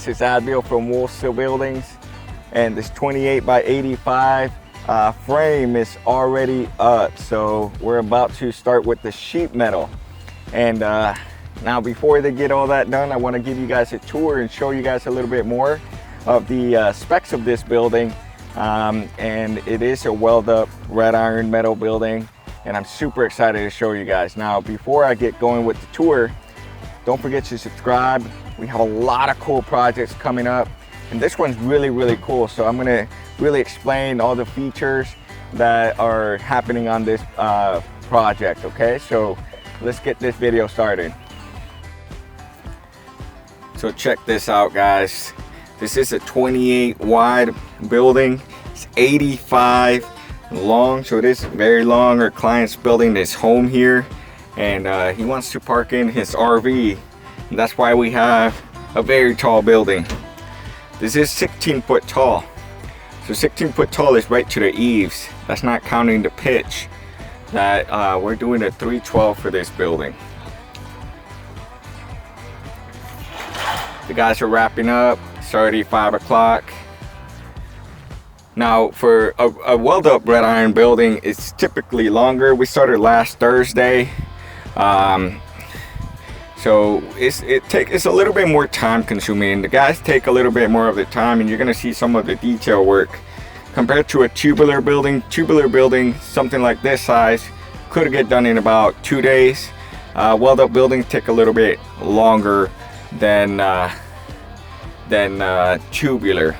this is Adbeel from WolfSteel Buildings, and this 28 by 85 frame is already up. So we're about to start with the sheet metal. And now before they get all that done, I want to give you guys a tour and show you guys a little bit more of the specs of this building. And it is a weld up red iron metal building, and I'm super excited to show you guys. Now before I get going with the tour, don't forget to subscribe. We have a lot of cool projects coming up, and this one's really cool. So I'm gonna really explain all the features that are happening on this project. Okay, so let's get this video started. So check this out, guys. This is a 28 wide building. It's 85 long, so it is very long. Our client's building this home here, and he wants to park in his RV. And that's why we have a very tall building. This is 16 foot tall. So 16 foot tall is right to the eaves. That's not counting the pitch. That we're doing a 312 for this building. The guys are wrapping up. It's already 5 o'clock. Now for a weld up red iron building, it's typically longer. We started last Thursday. So it's a little bit more time consuming. The guys take a little bit more of the time, and you're gonna see some of the detail work. Compared to a tubular building, something like this size, could get done in about 2 days. Weld up buildings take a little bit longer than tubular.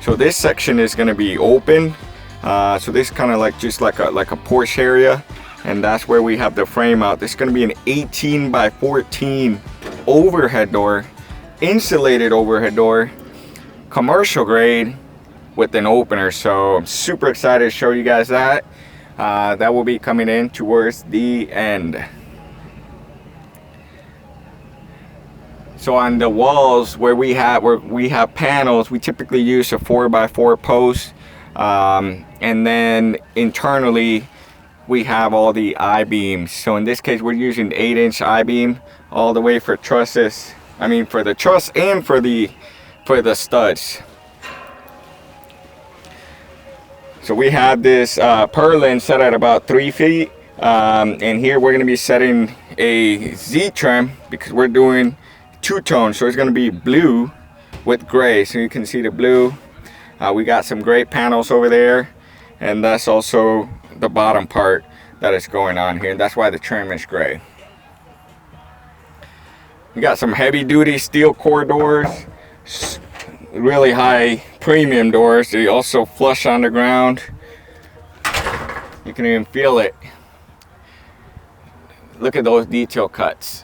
So this section is going to be open. So this kind of like just like a porch area, and that's where we have the frame out. This is going to be an 18 by 14 overhead door, insulated overhead door, commercial grade with an opener. So I'm super excited to show you guys that. That will be coming in towards the end. So on the walls where we have panels, we typically use a 4x4 post, and then internally we have all the I-beams. So in this case, we're using 8-inch I-beam all the way for trusses. I mean, for the truss and for the studs. So we have this purlin set at about 3 feet, and here we're going to be setting a Z trim because we're doing two-tone, so it's going to be blue with gray. So you can see the blue. We got some great panels over there, and that's also the bottom part that is going on here. That's why the trim is gray. We got some heavy-duty steel core doors, really high premium doors. They also flush on the ground. You can even feel it. Look at those detail cuts.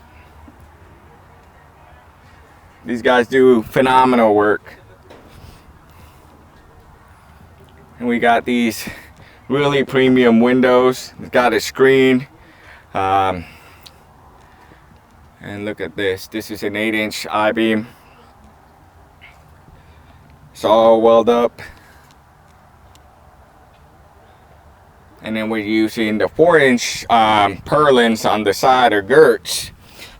These guys do phenomenal work. And we got these really premium windows. It's got a screen. And look at this. This is an 8-inch I-beam. It's all welded up. And then we're using the 4-inch purlins on the side, or girts.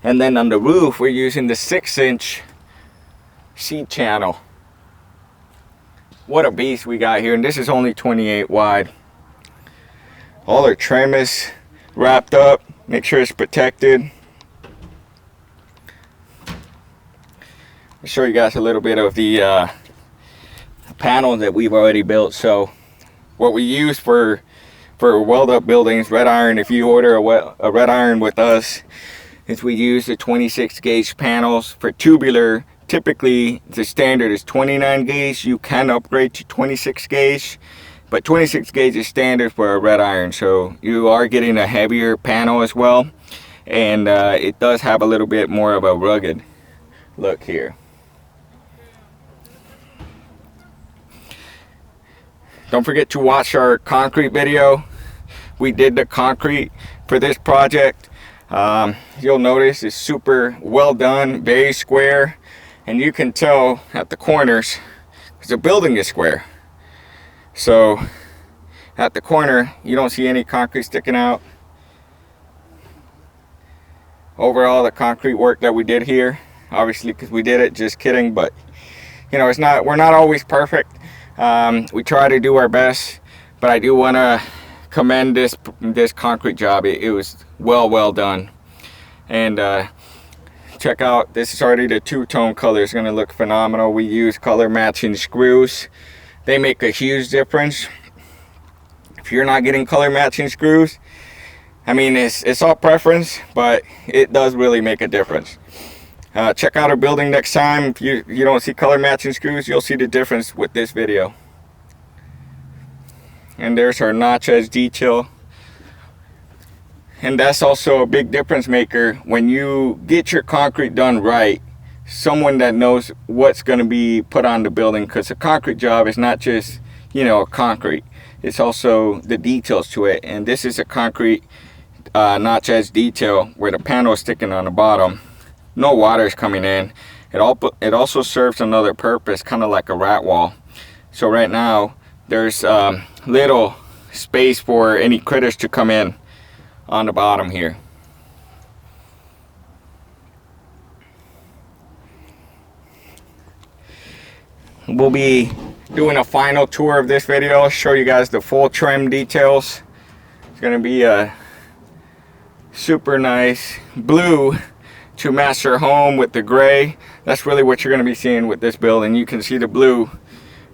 And then on the roof, we're using the 6-inch seat channel. What a beast we got here, and this is only 28 wide. All our trim is wrapped up. Make sure it's protected. I'll show you guys a little bit of the panels that we've already built. So what we use for weld up buildings, red iron, if you order a red iron with us, is we use the 26 gauge panels. For tubular, typically the standard is 29 gauge. You can upgrade to 26 gauge, but 26 gauge is standard for a red iron. So you are getting a heavier panel as well, and it does have a little bit more of a rugged look here. Don't forget to watch our concrete video. We did the concrete for this project. You'll notice it's super well done, very square, and you can tell at the corners because the building is square. So at the corner you don't see any concrete sticking out. Overall, the concrete work that we did here obviously, because we did it. Just kidding, but you know, we're not always perfect. We try to do our best, but I do want to commend this concrete job. It was well done. And check out, this is already the two-tone color. It's going to look phenomenal. We use color matching screws. They make a huge difference. If you're not getting color matching screws, I mean, it's all preference, but it does really make a difference. Check out our building next time. If you don't see color matching screws, you'll see the difference with this video. And there's our notch edge detail. And that's also a big difference maker when you get your concrete done right. Someone that knows what's going to be put on the building, because a concrete job is not just, you know, concrete. It's also the details to it. And this is a concrete notch edge detail where the panel is sticking on the bottom. No water is coming in. It also serves another purpose, kind of like a rat wall. So right now there's little space for any critters to come in on the bottom here. We'll be doing a final tour of this video, show you guys the full trim details. It's going to be a super nice blue to match your home with the gray. That's really what you're going to be seeing with this building. You can see the blue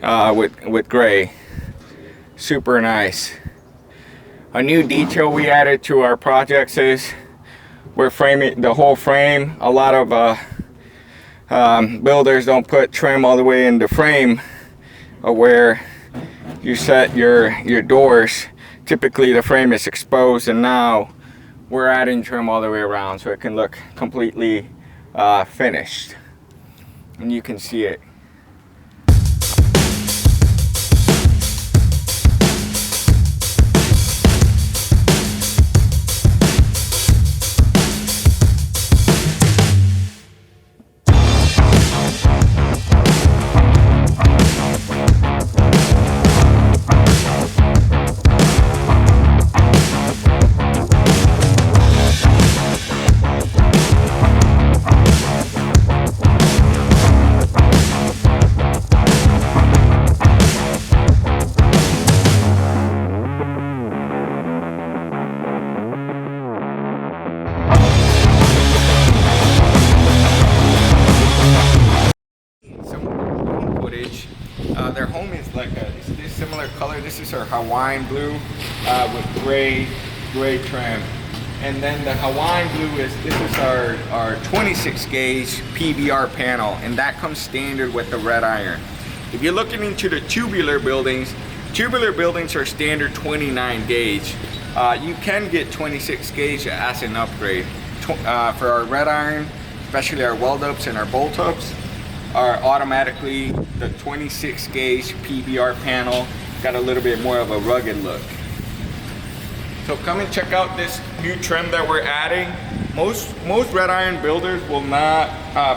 with gray. Super nice. A new detail we added to our projects is we're framing the whole frame. A lot of builders don't put trim all the way in the frame where you set your doors. Typically the frame is exposed, and now we're adding trim all the way around so it can look completely finished, and you can see it. Their home is like this similar color. This is our Hawaiian blue with gray trim, and then the Hawaiian blue is our 26 gauge PBR panel, and that comes standard with the red iron. If you're looking into the tubular buildings are standard 29 gauge. You can get 26 gauge as an upgrade. For our red iron, especially our weld ups and our bolt ups, are automatically the 26 gauge PBR panel. Got a little bit more of a rugged look. So come and check out this new trim that we're adding. Most red iron builders will not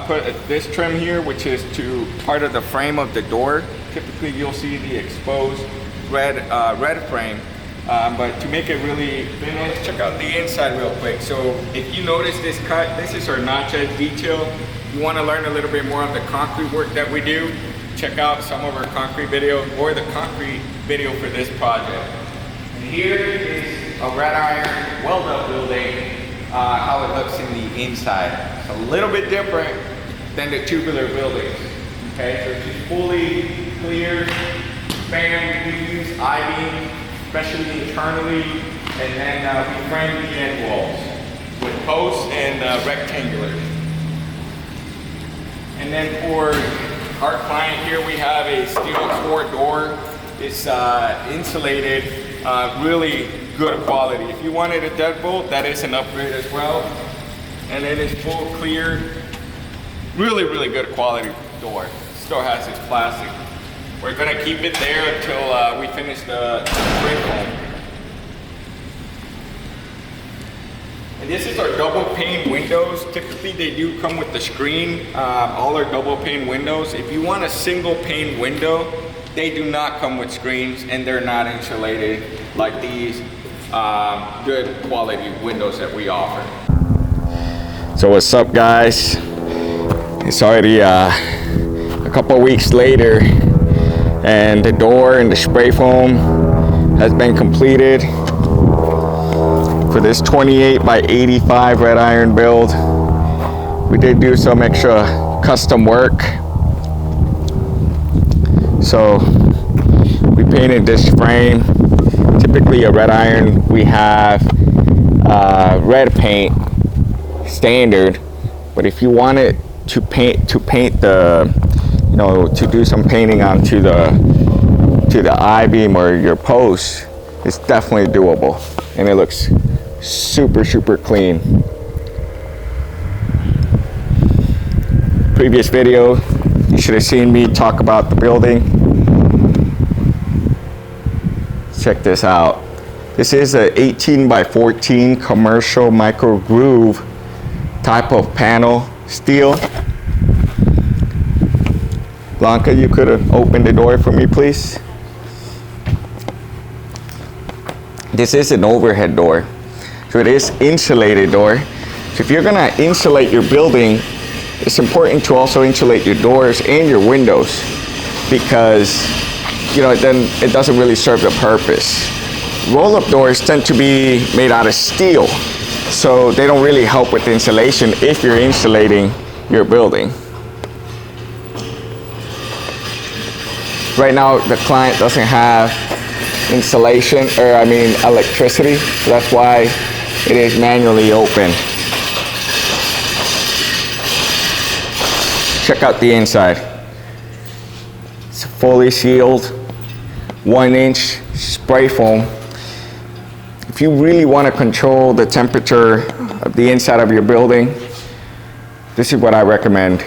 put this trim here, which is to part of the frame of the door. Typically you'll see the exposed red frame. But to make it really finished, check out the inside real quick. So if you notice this cut, this is our notch edge detail. You want to learn a little bit more of the concrete work that we do, check out some of our concrete video or the concrete video for this project. And here is a red iron weld up building, how it looks in the inside. It's a little bit different than the tubular buildings. Okay, so it's just fully clear span. We use I-beam, especially internally, and then we frame the end walls with posts and rectangular. And then for our client here, we have a steel core door. It's insulated, really good quality. If you wanted a deadbolt, that is an upgrade as well. And it is full clear, really good quality door. Still has its plastic. We're gonna keep it there until we finish the brick home. And this is our double pane windows. Typically they do come with the screen, all our double pane windows. If you want a single pane window, they do not come with screens, and they're not insulated like these good quality windows that we offer. So what's up, guys? It's already a couple of weeks later, and the door and the spray foam has been completed for this 28 by 85 red iron build. We did do some extra custom work. So we painted this frame. Typically a red iron, we have red paint standard, but if you wanted to paint the, you know, to do some painting onto the I-beam or your post, it's definitely doable, and it looks super clean. Previous video, you should have seen me talk about the building. Check this out. This is a 18 by 14 commercial micro groove type of panel steel. Blanca, you could have opened the door for me, please. This is an overhead door, so it is insulated door. So if you're gonna insulate your building, it's important to also insulate your doors and your windows, because you know, then it doesn't really serve the purpose. Roll-up doors tend to be made out of steel, so they don't really help with insulation if you're insulating your building. Right now, the client doesn't have insulation, or I mean electricity, so that's why it is manually open. Check out the inside. It's fully sealed, 1-inch spray foam. If you really want to control the temperature of the inside of your building, this is what I recommend.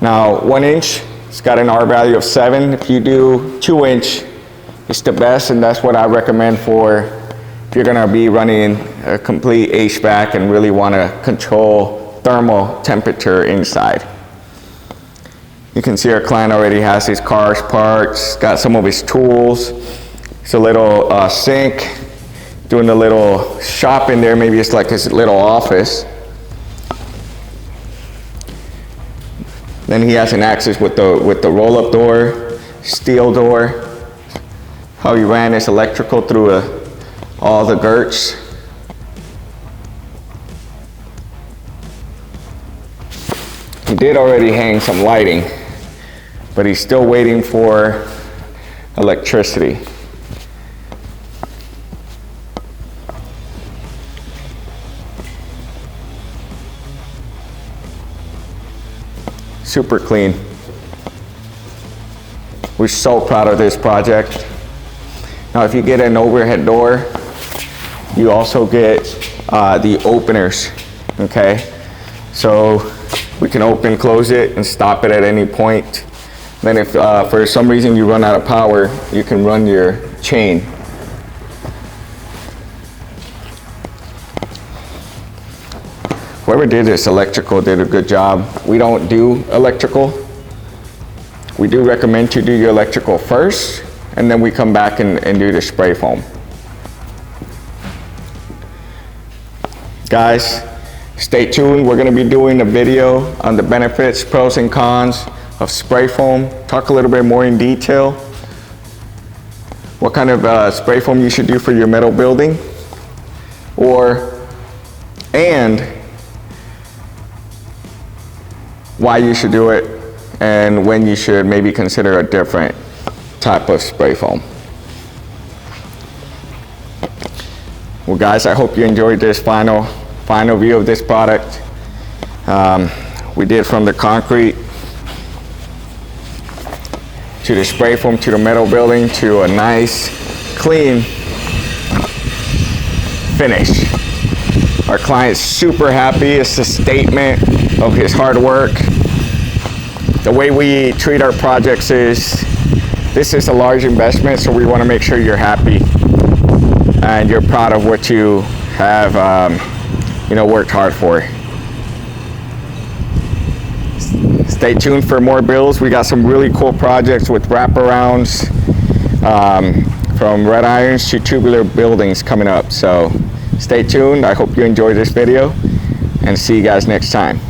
Now, 1-inch, it's got an R value of 7. If you do 2-inch, it's the best, and that's what I recommend for if you're gonna be running a complete HVAC and really want to control thermal temperature inside. You can see our client already has his cars parked, got some of his tools. It's a little sink, doing a little shop in there. Maybe it's like his little office. Then he has an access with the roll-up door, steel door. How he ran his electrical through all the girts. He did already hang some lighting, but he's still waiting for electricity. Super clean. We're so proud of this project. Now, if you get an overhead door, you also get the openers, okay? So we can open, close it, and stop it at any point. Then if for some reason you run out of power, you can run your chain. Whoever did this electrical did a good job. We don't do electrical. We do recommend to do your electrical first, and then we come back and do the spray foam. Guys, stay tuned. We're gonna be doing a video on the benefits, pros and cons of spray foam. Talk a little bit more in detail. What kind of spray foam you should do for your metal building, and why you should do it, and when you should maybe consider a different type of spray foam. Well guys, I hope you enjoyed this final view of this product. We did from the concrete to the spray foam to the metal building to a nice clean finish. Our client's super happy. It's a statement of his hard work. The way we treat our projects is, this is a large investment, so we want to make sure you're happy and you're proud of what you have worked hard for. Stay tuned for more builds. We got some really cool projects with wraparounds, from red irons to tubular buildings coming up. So stay tuned. I hope you enjoyed this video, and see you guys next time.